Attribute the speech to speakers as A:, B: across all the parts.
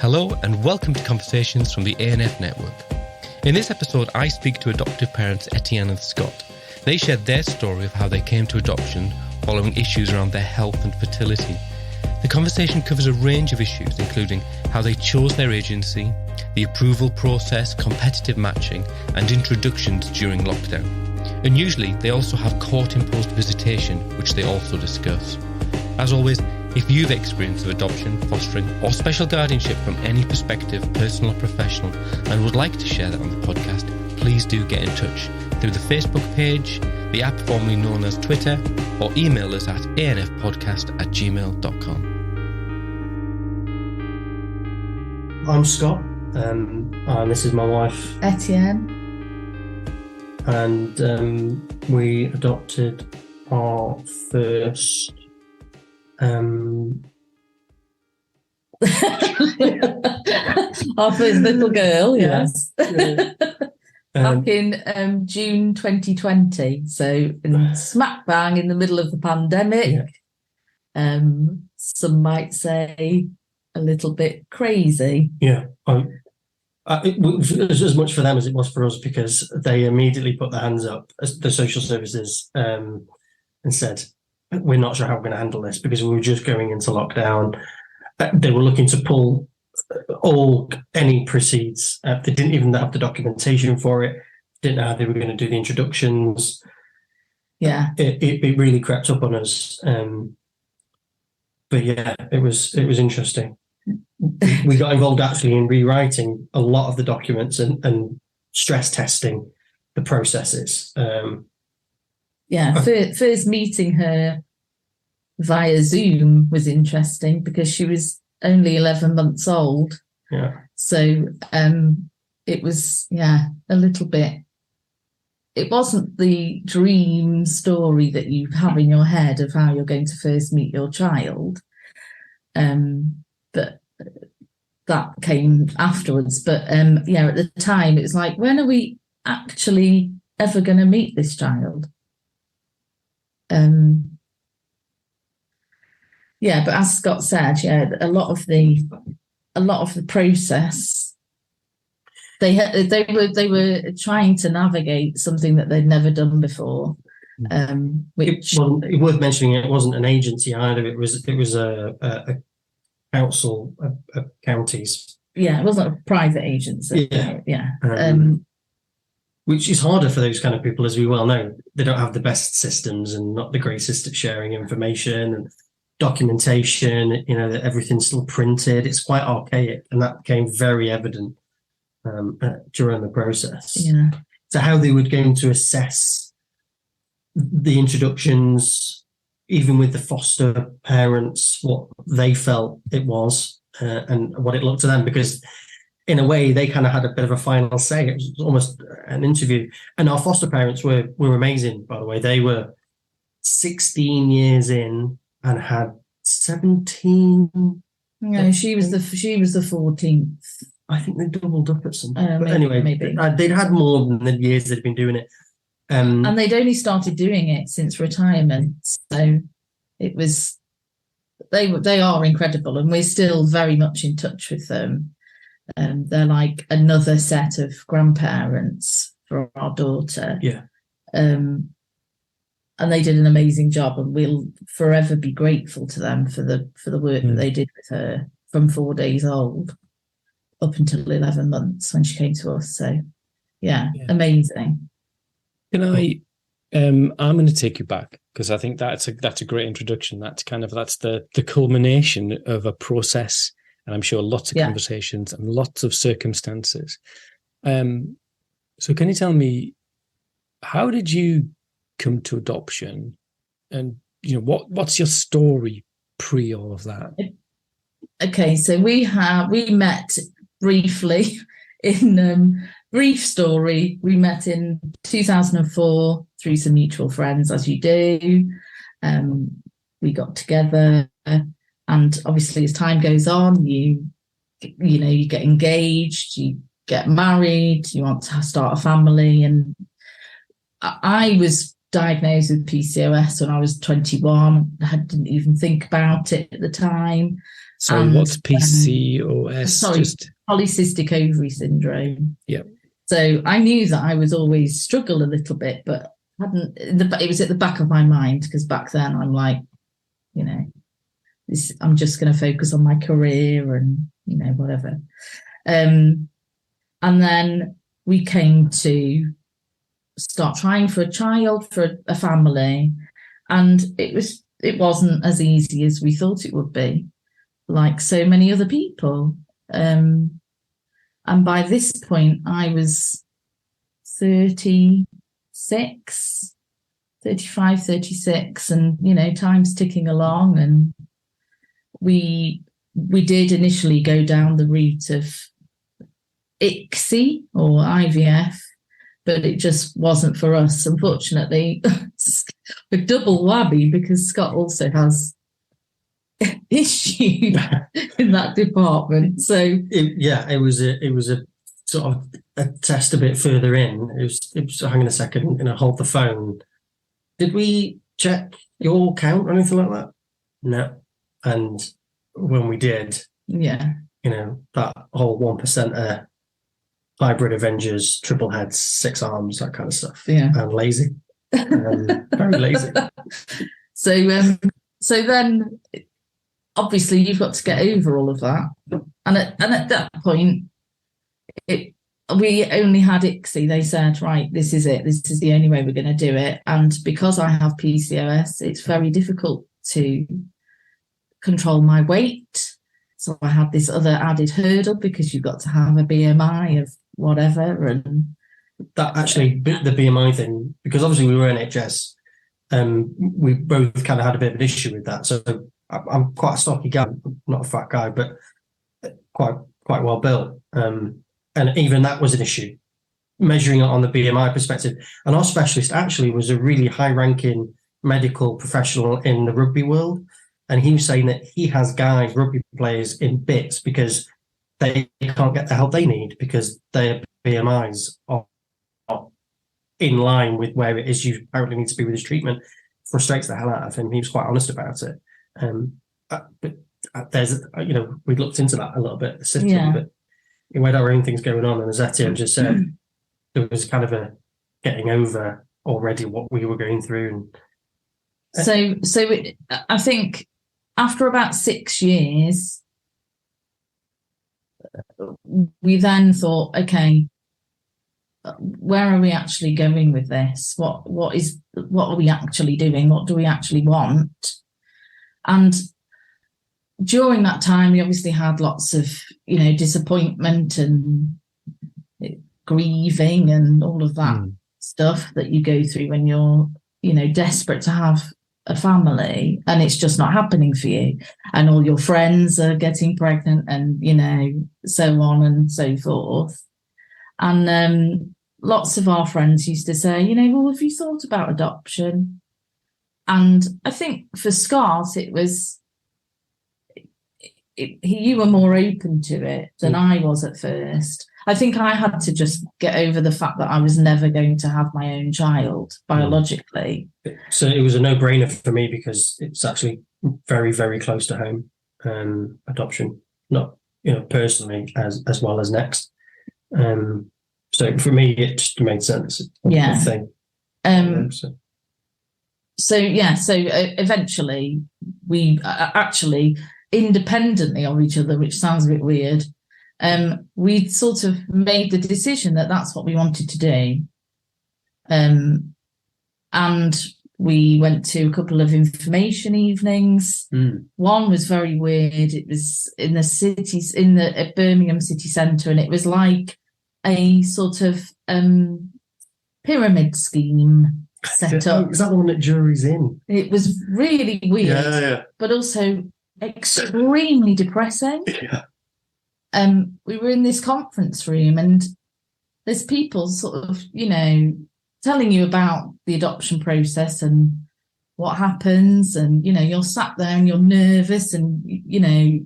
A: Hello and welcome to Conversations from the ANF Network. In this episode, I speak to adoptive parents Etienne and Scott. They shared their story of how they came to adoption following issues around their health and fertility. The conversation covers a range of issues, including how they chose their agency, the approval process, competitive matching, and introductions during lockdown. And usually, they also have court-imposed visitation, which they also discuss. As always, if you've experienced of adoption, fostering, or special guardianship from any perspective, personal or professional, and would like to share that on the podcast, please do get in touch through the Facebook page, the app formerly known as Twitter, or email us at anfpodcast@gmail.com.
B: I'm Scott, and this is my wife,
C: Etienne.
B: And we adopted our first
C: our first little girl, yes.
B: Yeah.
C: Back in June 2020, so smack bang in the middle of the pandemic. Yeah. Some might say a little bit crazy.
B: Yeah, it was as much for them as it was for us, because they immediately put their hands up, as the social services, and said, we're not sure how we're going to handle this, because we were just going into lockdown. They were looking to pull any proceeds. They didn't even have the documentation for it. Didn't know how they were going to do the introductions.
C: Yeah,
B: it really crept up on us. But yeah, it was interesting. We got involved actually in rewriting a lot of the documents and stress testing the processes.
C: First meeting her via Zoom was interesting because she was only 11 months old.
B: Yeah.
C: So it was, a little bit. It wasn't the dream story that you have in your head of how you're going to first meet your child. But that came afterwards. But at the time it was like, when are we actually ever going to meet this child? But as Scott said, a lot of the process, they were trying to navigate something that they'd never done before. Which
B: it's worth mentioning, it wasn't an agency either. It was a council of counties.
C: Yeah, it wasn't a private agency.
B: Which is harder for those kind of people, as we well know. They don't have the best systems and not the greatest at sharing information and documentation. That everything's still printed. It's quite archaic, and that became very evident during the process.
C: Yeah.
B: So how they were going to assess the introductions, even with the foster parents, what they felt it was and what it looked to them, because in a way, they kind of had a bit of a final say. It was almost an interview. And our foster parents were amazing, by the way. They were 16 years in and had 17.
C: No, she was the 14th.
B: I think they doubled up at some point. But anyway,
C: maybe.
B: They'd had more than the years they'd been doing it.
C: And they'd only started doing it since retirement. So it was, they are incredible, and we're still very much in touch with them. They're like another set of grandparents for our daughter.
B: Yeah.
C: And they did an amazing job, and we'll forever be grateful to them for the work that they did with her from 4 days old up until 11 months when she came to us. So amazing.
A: Can I I'm going to take you back, because I think that's a great introduction. That's the culmination of a process. And I'm sure lots of conversations and lots of circumstances. So can you tell me, how did you come to adoption? And, what's your story pre all of that?
C: Okay, so we met briefly in brief story. We met in 2004 through some mutual friends, as you do. We got together. And obviously, as time goes on, you get engaged, you get married, you want to start a family. And I was diagnosed with PCOS when I was 21. I didn't even think about it at the time.
D: So what's PCOS?
C: Sorry, polycystic ovary syndrome.
D: Yeah.
C: So I knew that I was always struggle a little bit, but it was at the back of my mind, because back then I'm like, I'm just going to focus on my career and, whatever. And then we came to start trying for a child, for a family. And it wasn't as easy as we thought it would be, like so many other people. And by this point, I was 35, 36, and, time's ticking along. And we did initially go down the route of ICSI or IVF, but it just wasn't for us, unfortunately. A double whammy, because Scott also has issue in that department. So
B: it was a sort of a test a bit further in. It was hang on a second, hold the phone. Did we check your count or anything like that? No. And when we did, that whole 1% hybrid Avengers, triple heads, 6 arms, that kind of stuff.
C: Yeah.
B: And lazy. Very lazy.
C: So then obviously you've got to get over all of that. And at that point, we only had ICSI. They said, right, this is it. This is the only way we're going to do it. And because I have PCOS, it's very difficult to control my weight. So I had this other added hurdle, because you've got to have a BMI of whatever. And
B: that actually, the BMI thing, because obviously we were NHS, we both kind of had a bit of an issue with that. So I'm quite a stocky guy, not a fat guy, but quite well built. And even that was an issue, measuring it on the BMI perspective. And our specialist actually was a really high-ranking medical professional in the rugby world. And he was saying that he has guys, rugby players, in bits because they can't get the help they need because their BMIs are in line with where it is you apparently need to be with his treatment. Frustrates the hell out of him. He was quite honest about it. But there's, we looked into that a little bit, the system, but we had our own things going on. And as Etienne just said, there was kind of a getting over already what we were going through. And
C: I think after about 6 years, we then thought, okay, where are we actually going with this? What are we actually doing? What do we actually want? And during that time, we obviously had lots of, disappointment and grieving and all of that stuff that you go through when you're, desperate to have a family and it's just not happening for you. And all your friends are getting pregnant and, so on and so forth. And lots of our friends used to say, well, have you thought about adoption? And I think for Scott, it was, you were more open to it than I was at first. I think I had to just get over the fact that I was never going to have my own child biologically.
B: So it was a no-brainer for me because it's actually very, very close to home, adoption, not, personally as well as next. So for me, it just made sense.
C: Yeah.
B: Thing.
C: So eventually we actually, independently of each other, which sounds a bit weird, we sort of made the decision that that's what we wanted to do. And we went to a couple of information evenings. One was very weird. It was in the cities, at Birmingham city centre, and it was like a sort of pyramid scheme set up.
B: Is that the one that jury's in?
C: It was really weird, but also extremely depressing. We were in this conference room and there's people sort of, telling you about the adoption process and what happens, and you're sat there and you're nervous and you're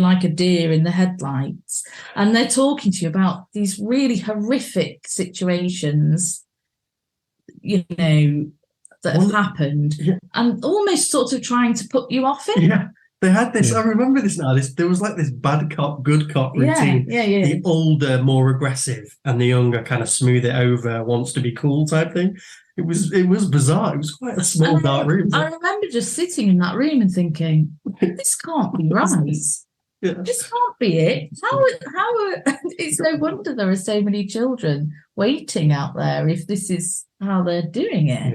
C: like a deer in the headlights, and they're talking to you about these really horrific situations that have happened, and almost sort of trying to put you off it.
B: Yeah. They had this, I remember this now, there was like this bad cop, good cop routine.
C: Yeah.
B: The older, more aggressive, and the younger kind of smooth it over, wants to be cool type thing. It was bizarre. It was quite a small, dark room.
C: I remember just sitting in that room and thinking, this can't be right.
B: Yeah.
C: This can't be it. How it's no wonder there are so many children waiting out there if this is how they're doing it.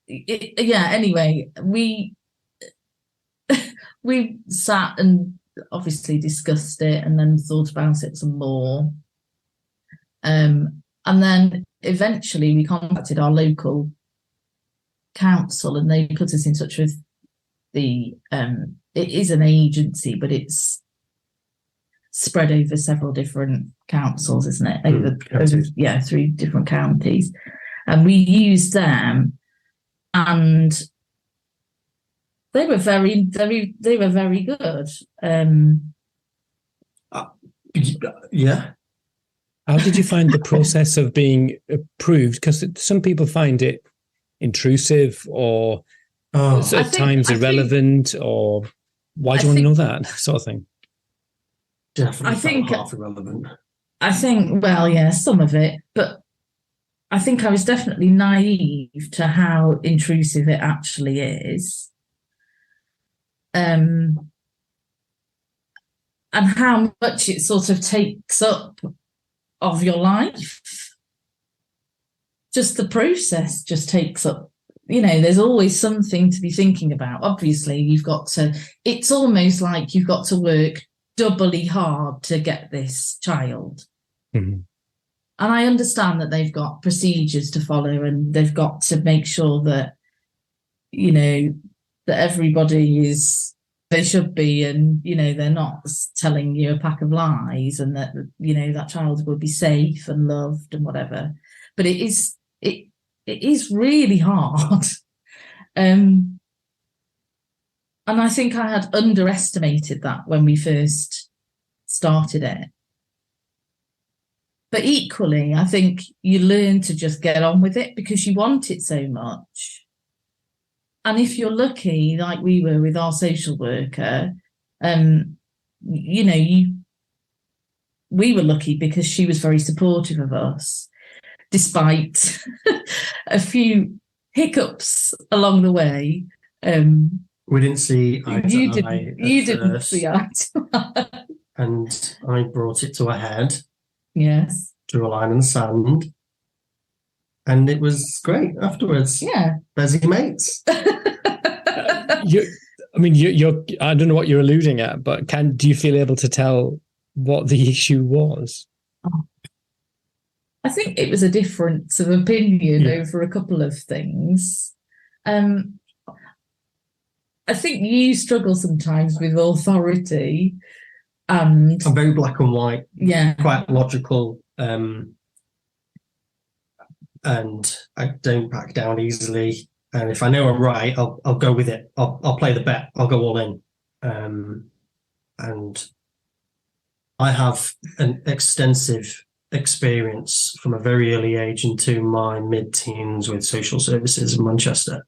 C: Anyway, we sat and obviously discussed it and then thought about it some more. And then eventually we contacted our local council and they put us in touch with it is an agency, but it's spread over several different councils, isn't it? Over 3 different counties. And we used them, and they were very, very, very good.
B: Yeah.
D: How did you find the process of being approved? Because some people find it intrusive or at times irrelevant, or why do you want to know that sort of thing?
B: Definitely half irrelevant.
C: I think, some of it, but I think I was definitely naive to how intrusive it actually is. And how much it sort of takes up of your life. Just the process just takes up, there's always something to be thinking about. Obviously, it's almost like you've got to work doubly hard to get this child.
D: Mm-hmm.
C: And I understand that they've got procedures to follow and they've got to make sure that, that everybody is, they should be, and, they're not telling you a pack of lies, and that, that child will be safe and loved and whatever. But it is really hard. And I think I had underestimated that when we first started it. But equally, I think you learn to just get on with it because you want it so much. And if you're lucky, like we were with our social worker, we were lucky because she was very supportive of us, despite a few hiccups along the way.
B: We didn't see eye to eye.
C: You didn't see eye to eye.
B: And I brought it to a head.
C: Yes.
B: Drew a line in the sand. And it was great afterwards.
C: Yeah.
B: There's your mates.
D: you're I don't know what you're alluding at, but do you feel able to tell what the issue was?
C: I think it was a difference of opinion over a couple of things. I think you struggle sometimes with authority, and
B: I'm very black and white.
C: Yeah,
B: quite logical, and I don't back down easily. And if I know I'm right, I'll go with it. I'll play the bet. I'll go all in. And I have an extensive experience from a very early age into my mid-teens with social services in Manchester.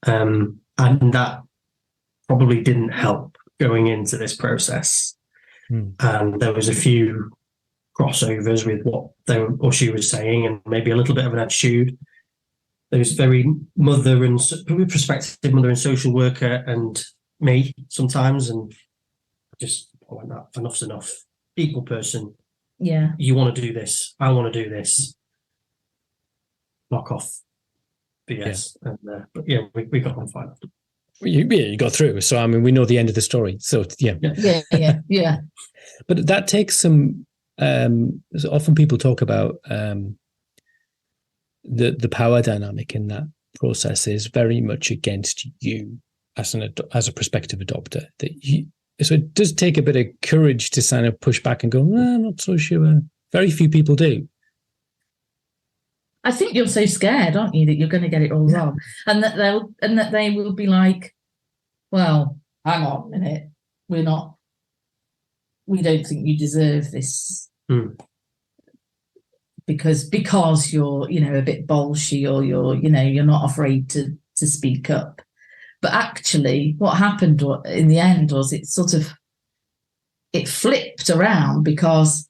B: And that probably didn't help going into this process. And there was a few crossovers with what she was saying, and maybe a little bit of an attitude. There was very prospective mother and social worker and me sometimes, and just I went, enough's enough. Equal person.
C: Yeah.
B: You want to do this. I want to do this. Knock off BS. Yeah. And, but yeah, we got on fine.
D: You got through. So, I mean, we know the end of the story. So, yeah. But that takes some, so often people talk about the power dynamic in that process is very much against you as a prospective adopter. So it does take a bit of courage to kind of push back and go, I'm not so sure. Very few people do.
C: I think you're so scared, aren't you, that you're going to get it all wrong, and that they will be like, well, hang on a minute, we don't think you deserve this because you're, a bit bolshy, or you're not afraid to speak up. But actually what happened in the end was it flipped around, because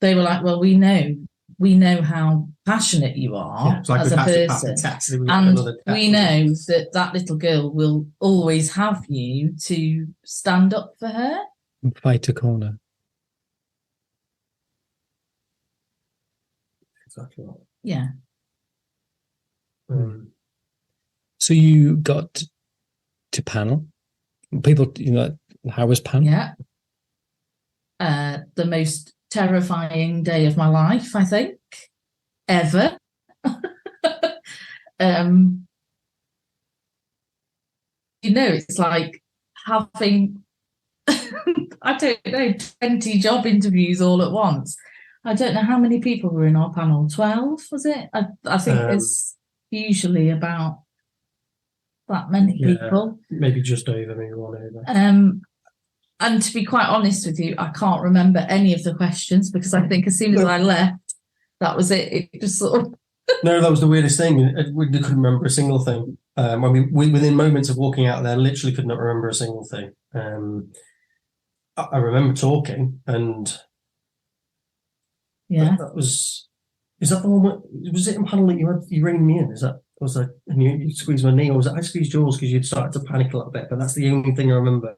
C: they were like, well, we know how passionate you are as a person, and we know that little girl will always have you to stand up for her.
D: Fight a corner.
B: Exactly right.
C: Yeah.
D: So you got to panel. People, how was panel?
C: Yeah. The most terrifying day of my life, I think, ever. It's like having, I don't know, 20 job interviews all at once. I don't know how many people were in our panel. 12, was it? I think it's usually about that many people.
B: Maybe just over, maybe one over.
C: And to be quite honest with you, I can't remember any of the questions, because I think as soon as I left, that was it. It just sort of...
B: No, that was the weirdest thing. We couldn't remember a single thing. Within moments of walking out there, literally could not remember a single thing. I remember talking, and that was... Is that the one? Was it in panel that you rang me in? And you squeezed my knee, or was it I squeezed yours because you'd started to panic a little bit? But that's the only thing I remember.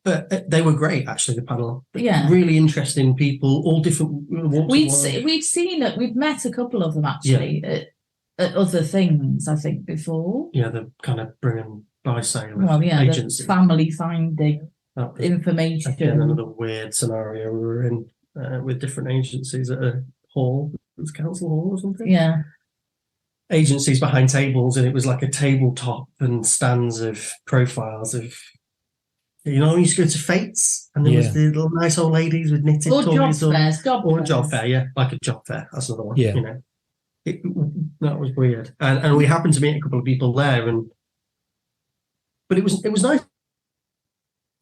B: But they were great, actually, the panel.
C: Yeah.
B: Really interesting people, all different walks of life.
C: We'd met a couple of them, actually, at other things, I think, before.
B: Yeah, the kind of bringing by sale
C: agency. The family finding information.
B: Again, another weird scenario we were in with different agencies at a hall. It was council hall or something.
C: Yeah.
B: Agencies behind tables, and it was like a tabletop and stands of profiles of... You used to go to Fates, and there was the little nice old ladies with knitted toys. Or a job fair, yeah, like a job fair. That's another one.
D: Yeah.
B: That was weird. And we happened to meet a couple of people there, but it was nice.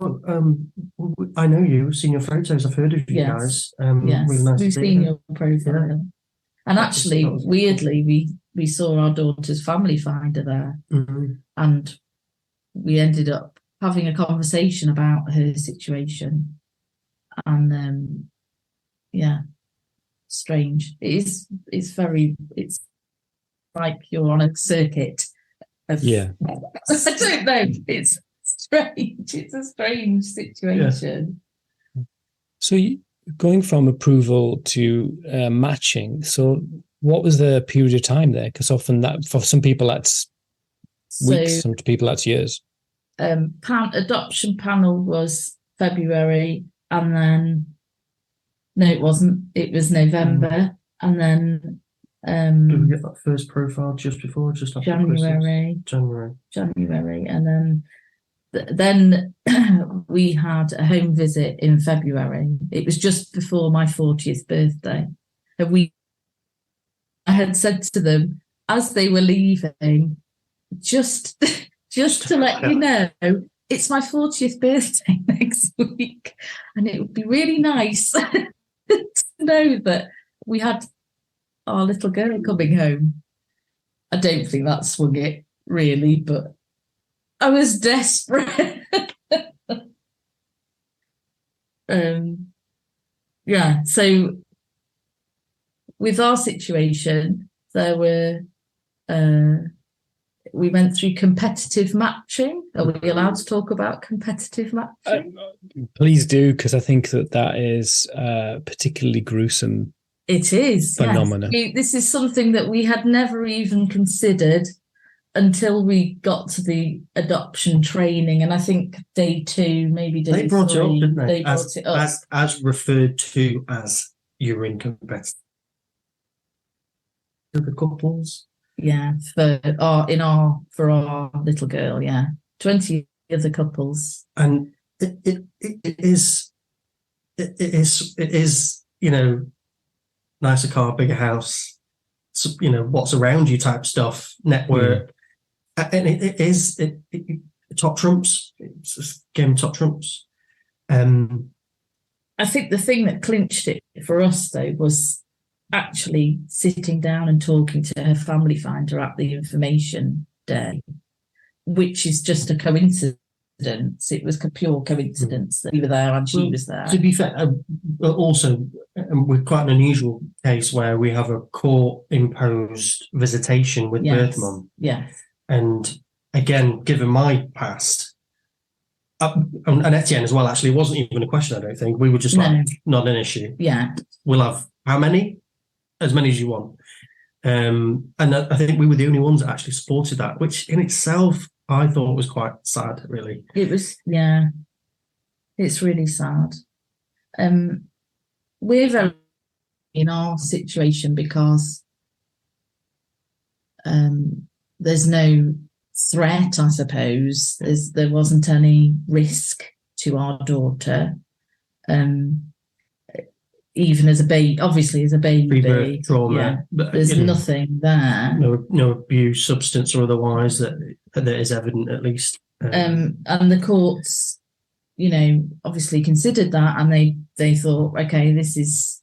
B: I know you. I've seen your photos. I've heard of you guys.
C: Yes,
B: really nice.
C: We've seen your profile. Yeah. And actually, weirdly, we saw our daughter's family finder there, and we ended up having a conversation about her situation. And strange. It's like you're on a circuit of, I don't know, it's strange. It's a strange situation.
D: So going from approval to matching, so what was the period of time there? Because often that, for some people that's weeks, some people that's years.
C: Adoption panel was February, and then no, it wasn't. It was November, and then
B: did we get that first profile just before, or just after
C: January?
B: January,
C: and then we had a home visit in February. It was just before my 40th birthday, and I had said to them as they were leaving, just to let you know, it's my 40th birthday next week, and it would be really nice to know that we had our little girl coming home. I don't think that swung it, really, but I was desperate. So with our situation, there were... we went through competitive matching. Are we allowed to talk about competitive matching?
D: Please do, because I think that is particularly gruesome.
C: It is phenomenon. Yes. This is something that we had never even considered until we got to the adoption training, and I think day 2, maybe day 3.
B: They brought it up, didn't they?
C: They brought it up
B: as referred to as you're in competitive. The couples.
C: Yeah, for our little girl, 20 other couples,
B: and it is, nicer car, bigger house, what's around you type stuff, network, and it is top trumps. It's a game of top trumps.
C: I think the thing that clinched it for us, though, was actually sitting down and talking to her family finder at the information day, which is just a coincidence. It was a pure coincidence that we were there and she was there.
B: To be fair, also, we're quite an unusual case where we have a court-imposed visitation with birth mum.
C: Yes.
B: And again, given my past, and Etienne as well, actually, it wasn't even a question, I don't think. We were just like, not an issue.
C: Yeah.
B: We'll have how many? As many as you want. And I think we were the only ones that actually supported that, which in itself, I thought was quite sad, really.
C: It was, it's really sad. We're very in our situation because there's no threat, I suppose. There wasn't any risk to our daughter. Even as a baby, obviously as a baby,
B: Pre-birth trauma,
C: but there's nothing there.
B: No abuse, substance or otherwise that is evident, at least.
C: And the courts, obviously considered that, and they thought, okay, this is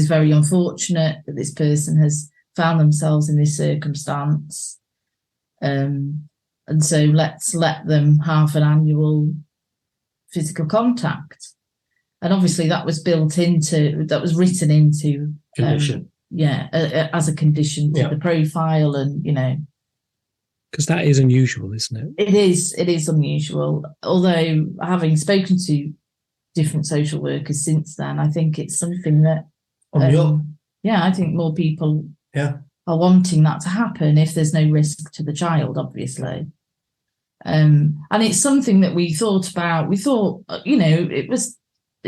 C: very unfortunate that this person has found themselves in this circumstance, and so let's let them have an annual physical contact. And obviously that was written into
B: condition.
C: As a condition to the profile, and
D: because that is unusual, isn't it?
C: It is unusual. Although having spoken to different social workers since then, I think it's something that I think more people are wanting that to happen if there's no risk to the child, obviously. And it's something that we thought about. We thought, it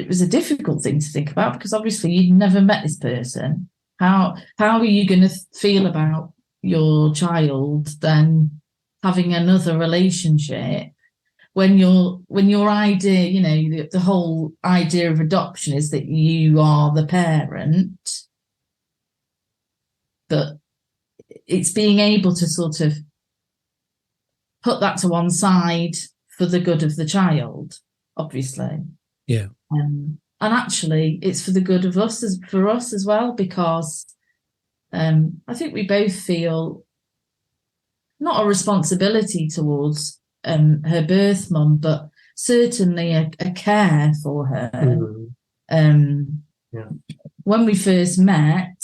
C: was a difficult thing to think about because obviously you'd never met this person. How are you going to feel about your child then having another relationship when your idea, the whole idea of adoption is that you are the parent, but it's being able to sort of put that to one side for the good of the child, obviously.
D: Yeah.
C: And actually it's for the good of us as well, because I think we both feel not a responsibility towards her birth mum, but certainly a care for her. When we first met,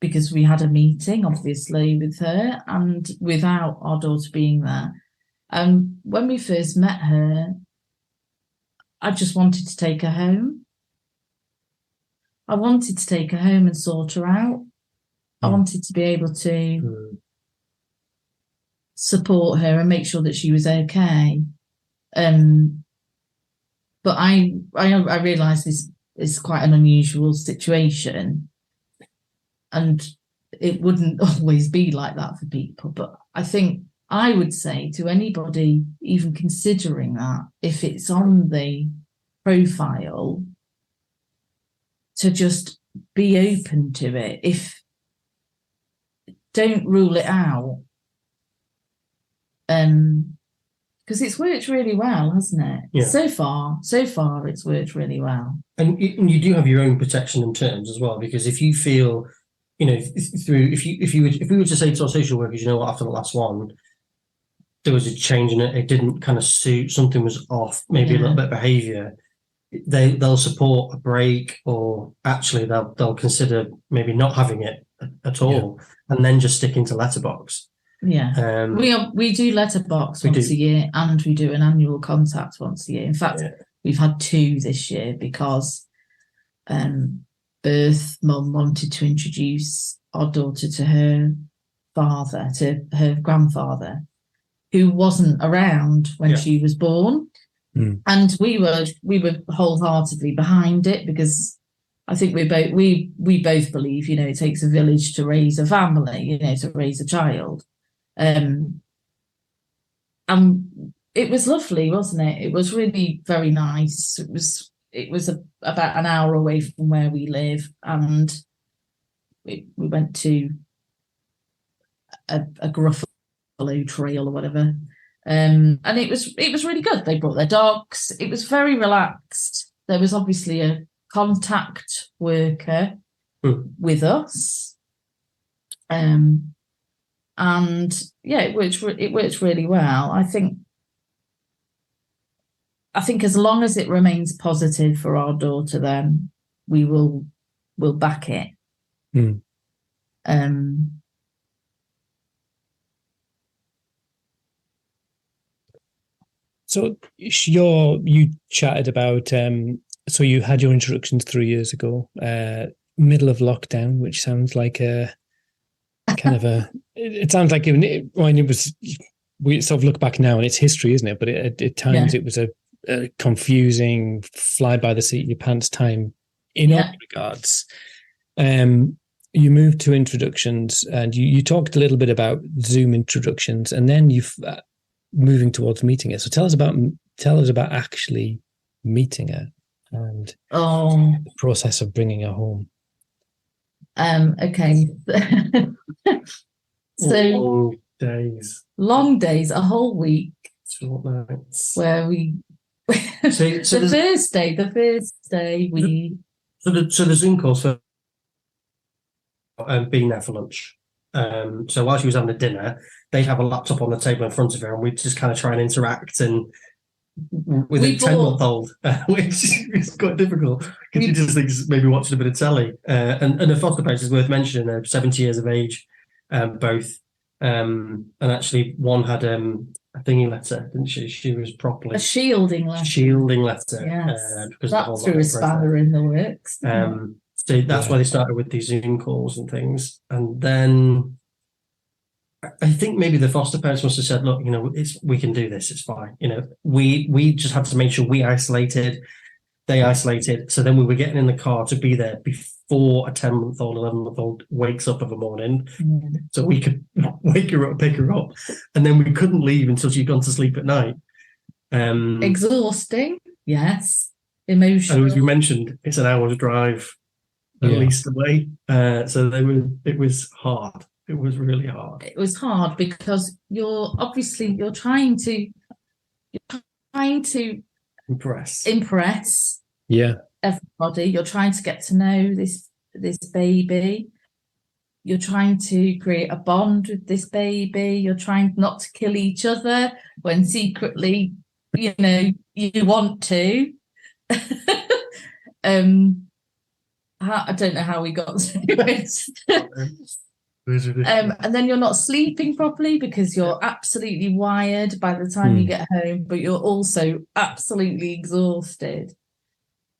C: because we had a meeting obviously with her and without our daughter being there, when we first met her, I just wanted to take her home. I wanted to take her home and sort her out. I wanted to be able to support her and make sure that she was okay. But I realised this is quite an unusual situation, and it wouldn't always be like that for people. But I think I would say to anybody even considering that, if it's on the profile, to just be open to it. Don't rule it out. Because it's worked really well, hasn't it?
B: Yeah.
C: So far it's worked really well.
B: And you do have your own protection and terms as well, because if you feel, if we were to say to our social workers, after the last one, there was a change in it, it didn't kind of suit, something was off, maybe a little bit of behaviour, they'll support a break, or actually they'll consider maybe not having it at all, and then just sticking to letterbox. We do letterbox once a year, and we do an annual contact once a year. In fact, we've had 2 this year because birth mum wanted to introduce our daughter to her father, to her grandfather, who wasn't around when she was born. And we were wholeheartedly behind it, because I think we both believe, it takes a village to raise a family, to raise a child. And it was lovely, wasn't it? It was really very nice. It was about an hour away from where we live, and we went to a Gruffalo trail or whatever. And it was really good. They brought their dogs. It was very relaxed. There was obviously a
C: contact worker with us. And yeah, it works really well. I think as long as it remains positive for our daughter, then we'll back it.
D: So you chatted about so you had your introductions 3 years ago, middle of lockdown, which sounds like a kind of it sounds like it was, we sort of look back now and it's history, isn't it? But at times it was a confusing, fly by the seat of your pants time in all regards. You moved to introductions, and you talked a little bit about Zoom introductions, and then you've moving towards meeting her. So tell us about actually meeting her and the process of bringing her home.
C: Okay. So long days, a whole week,
B: short nights,
C: where we the first day we
B: so the Zoom calls for being there for lunch. So while she was having a dinner, they'd have a laptop on the table in front of her, and we'd just kind of try and interact. And with a 10-month-old, which is quite difficult because she just thinks maybe watching a bit of telly. And her foster parents is worth mentioning. They're 70 years of age, both. And actually, one had a thingy letter, didn't she? She was properly
C: a shielding letter.
B: Yes,
C: because that threw a spanner in the works.
B: So that's why they started with these Zoom calls and things. And then I think maybe the foster parents must have said, look, we can do this. It's fine. We just had to make sure we isolated, they isolated. So then we were getting in the car to be there before a 10-month-old, 11-month-old wakes up of a morning. So we could wake her up, pick her up. And then we couldn't leave until she'd gone to sleep at night.
C: Exhausting. Yes. Emotional.
B: And as we mentioned, it's an hour's drive at least away. So it was hard. It was really hard.
C: It was hard because you're trying to impress everybody. You're trying to get to know this baby. You're trying to create a bond with this baby. You're trying not to kill each other when secretly, you want to. I don't know how we got to it. And then you're not sleeping properly because you're absolutely wired by the time you get home, but you're also absolutely exhausted.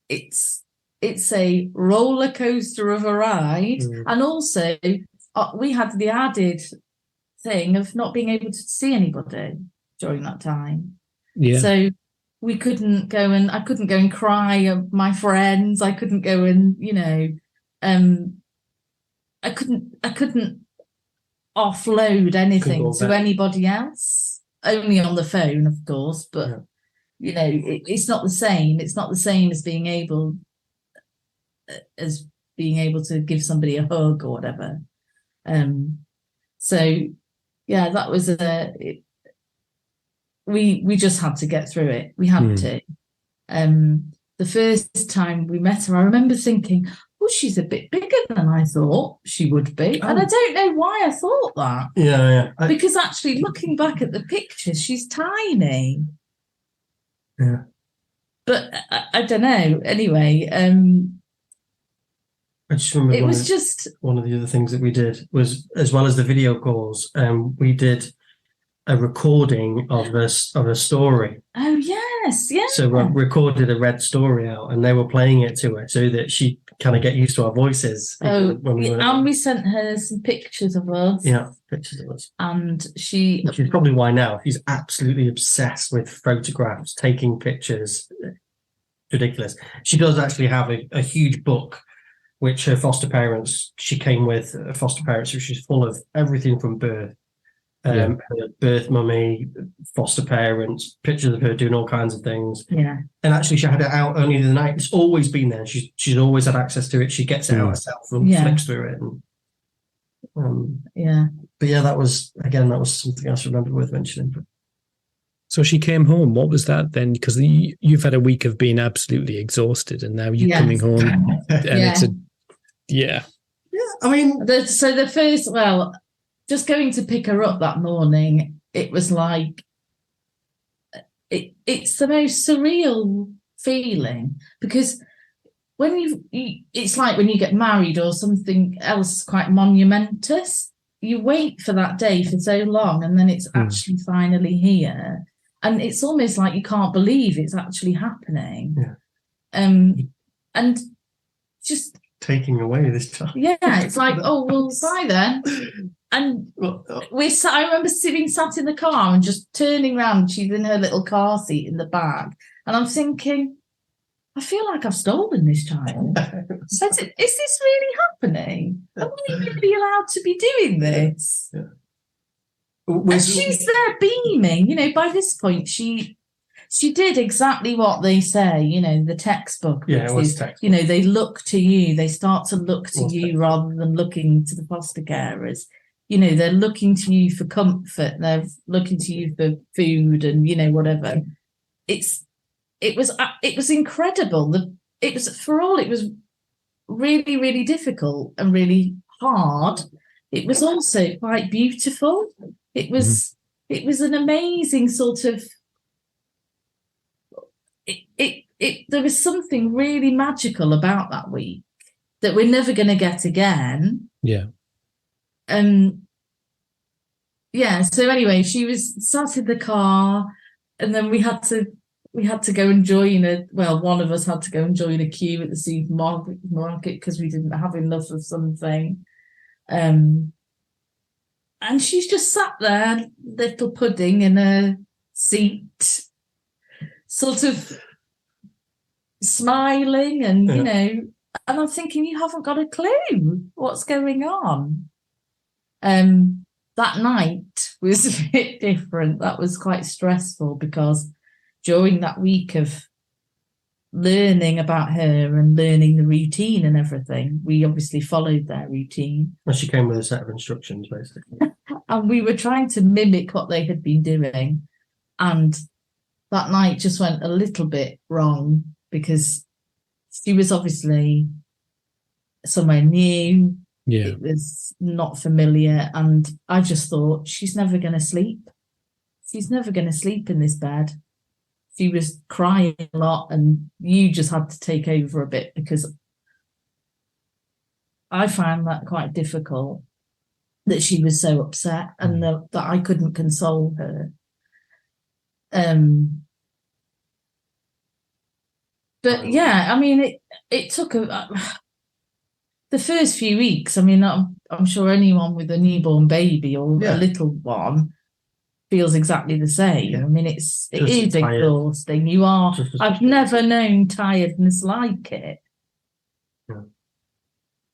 C: It's a roller coaster of a ride. And also we had the added thing of not being able to see anybody during that time. So I couldn't go and cry at my friends. I couldn't go and, I couldn't offload anything to anybody else, only on the phone, of course, but it's not the same. It's not the same as being able to give somebody a hug or whatever. So yeah, that was we just had to get through it. We had to. The first time we met her, I remember thinking, oh, she's a bit bigger than I thought she would be. And I don't know why I thought that.
B: Yeah.
C: Because actually, looking back at the pictures, she's tiny.
B: Yeah.
C: But I don't know. Anyway,
B: I just remember
C: it was just
B: one of the other things that we did was, as well as the video calls, we did a recording of a story.
C: Oh yes, yeah.
B: So we recorded a read story out, and they were playing it to her so that she kind of get used to our voices.
C: We sent her some pictures of us.
B: Yeah, pictures of us.
C: And which
B: is probably why now she's absolutely obsessed with photographs, taking pictures. Ridiculous. She does actually have a huge book, which her foster parents, she came with foster parents, which is full of everything from birth. Her birth mummy, foster parents, pictures of her doing all kinds of things.
C: Yeah.
B: And actually she had it out only the night. It's always been there. She's always had access to it. She gets it out herself and flicks through it. And, But that was something else I remember worth mentioning.
D: So she came home. What was that then? Because you've had a week of being absolutely exhausted, and now you're coming home, and it's
B: Yeah, I mean,
C: just going to pick her up that morning, it was like it's the most surreal feeling, because when it's like when you get married or something else quite monumentous, you wait for that day for so long, and then it's actually finally here. And it's almost like you can't believe it's actually happening.
B: Yeah.
C: And just
B: taking away this time.
C: Yeah, it's like, oh, well, bye then. And I remember being sat in the car and just turning around. She's in her little car seat in the back. And I'm thinking, I feel like I've stolen this child. So is this really happening? Am I really allowed to be doing this?
B: Yeah.
C: And she's there beaming. By this point, she did exactly what they say, the textbook.
B: Yeah, it was textbook.
C: They look to you. They start to look to you rather than looking to the foster carers. They're looking to you for comfort. They're looking to you for food and, whatever. It was incredible. It was really, really difficult and really hard. It was also quite beautiful. It was an amazing sort of. There was something really magical about that week that we're never going to get again.
D: Yeah.
C: So anyway, she was sat in the car, and then we had to go and join one of us had to go and join a queue at the supermarket because we didn't have enough of something. And she's just sat there, little pudding in a seat, sort of smiling and, and I'm thinking, you haven't got a clue what's going on. That night was a bit different. That was quite stressful because during that week of learning about her and learning the routine and everything, we obviously followed their routine.
B: Well, she came with a set of instructions, basically.
C: And we were trying to mimic what they had been doing. And that night just went a little bit wrong because she was obviously somewhere new.
D: Yeah.
C: It was not familiar. And I just thought, she's never going to sleep. She's never going to sleep in this bed. She was crying a lot, and you just had to take over a bit because I found that quite difficult, that she was so upset and that I couldn't console her. But yeah, I mean, it took the first few weeks. I mean, I'm sure anyone with a newborn baby or a little one feels exactly the same. I mean, it is exhausting. I've never known tiredness like it.
B: Yeah.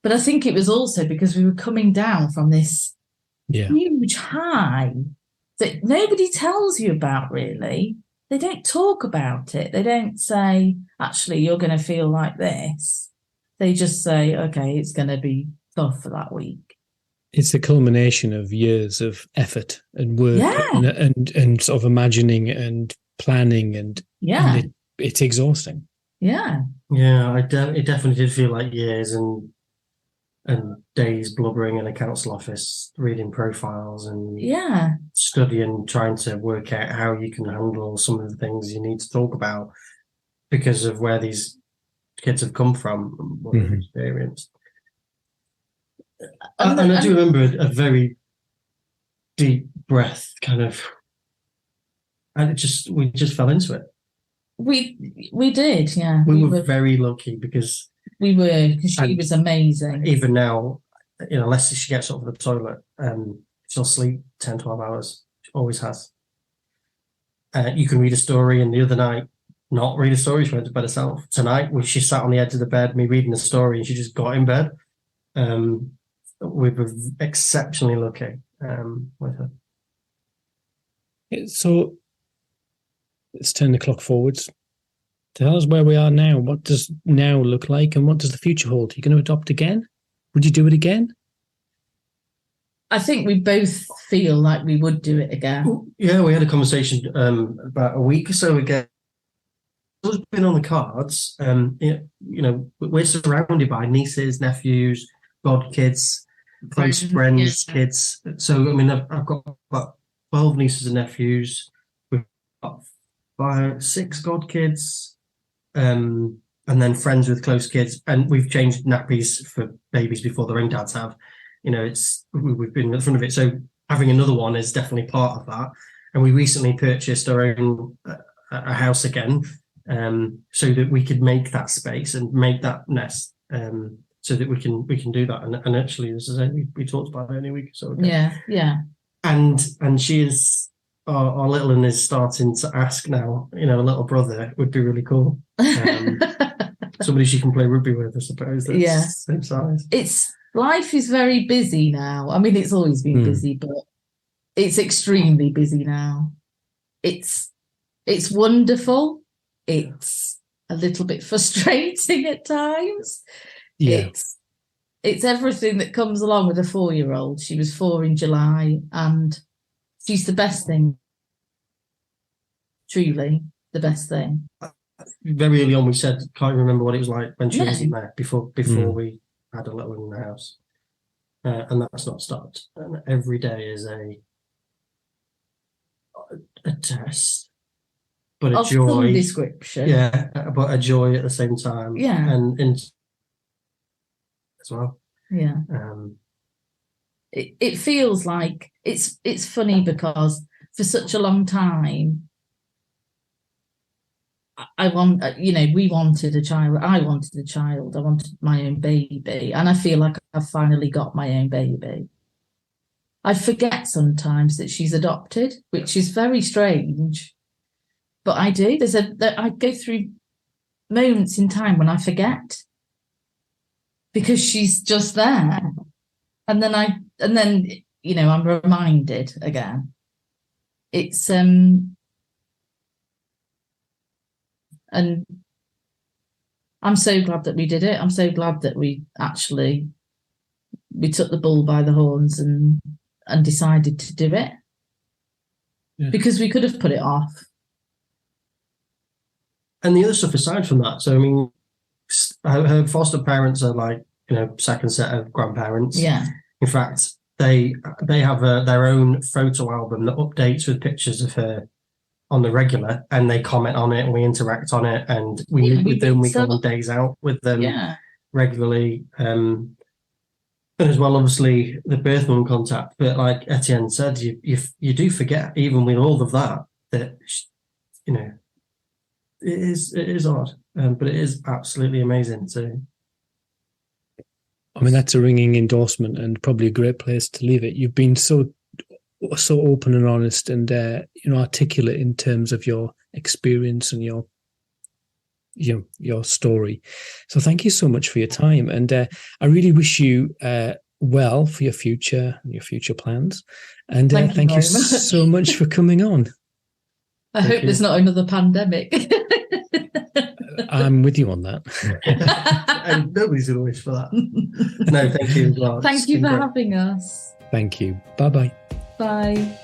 C: But I think it was also because we were coming down from this huge high that nobody tells you about, really. They don't talk about it. They don't say, actually, you're going to feel like this. They just say, okay, it's going to be tough for that week.
D: It's the culmination of years of effort and work and sort of imagining and planning and it's exhausting.
C: Yeah.
B: Yeah, it definitely did feel like years and days blubbering in a council office, reading profiles and studying, trying to work out how you can handle some of the things you need to talk about because of where these kids have come from and what they've experienced. And I do remember a very deep breath, kind of, and we just fell into it.
C: We did, yeah.
B: We were very lucky because
C: she was amazing.
B: Even now, unless she gets up for the toilet, she'll sleep 10, 12 hours. She always has. You can read a story, and the other night, not read a story. She went to bed herself. Tonight, she sat on the edge of the bed, me reading a story, and she just got in bed. We were exceptionally lucky with her.
D: So let's turn the clock forwards. Tell us where we are now. What does now look like, and what does the future hold? Are you going to adopt again? Would you do it again?
C: I think we both feel like we would do it again.
B: Yeah, we had a conversation about a week or so ago. It's been on the cards. We're surrounded by nieces, nephews, godkids, close friends, kids. So, I mean, I've got about 12 nieces and nephews. We've got 6 godkids, and then friends with close kids. And we've changed nappies for babies before their own dads have. We've been at the front of it. So having another one is definitely part of that. And we recently purchased our own a house again, so that we could make that space and make that nest, so that we can do that. And actually, as I say, we talked about it only a week or so ago.
C: Yeah.
B: And she is, our little one is starting to ask now. A little brother would be really cool. Somebody she can play rugby with, I suppose. That's same size.
C: Life is very busy now. I mean, it's always been busy, but it's extremely busy now. It's wonderful. It's a little bit frustrating at times.
D: Yeah.
C: It's everything that comes along with a 4-year-old. She was 4 in July, and she's the best thing. Truly, the best thing.
B: Very early on, we said, can't remember what it was like when she wasn't there before we had a little one in the house, and that's not stopped. And every day is a test, but a joy.
C: Some description,
B: but a joy at the same time, and as well,
C: It feels like it's funny because for such a long time, we wanted a child. I wanted a child. I wanted my own baby. And I feel like I've finally got my own baby. I forget sometimes that she's adopted, which is very strange. But I do. I go through moments in time when I forget because she's just there. And then I'm reminded again. It's and I'm so glad that we did it. I'm so glad that we took the bull by the horns and decided to do it, because we could have put it off.
B: And the other stuff aside from that, so I mean, her foster parents are like, second set of grandparents.
C: Yeah.
B: In fact, they have their own photo album that updates with pictures of her on the regular, and they comment on it and we interact on it, and we meet with them. We go on days out with them regularly, and as well, obviously, the birth mum contact. But like Etienne said, you do forget, even with all of that it is odd, but it is absolutely amazing too.
D: I mean, that's a ringing endorsement and probably a great place to leave it. You've been so open and honest and articulate in terms of your experience and your story. So thank you so much for your time, and I really wish you well for your future and your future plans. And thank you so much for coming on.
C: I hope there's not another pandemic.
D: I'm with you on that.
B: And nobody's going to wish for that. No, thank you as well.
C: Thank you for having us.
D: Thank you. Bye-bye.
C: Bye.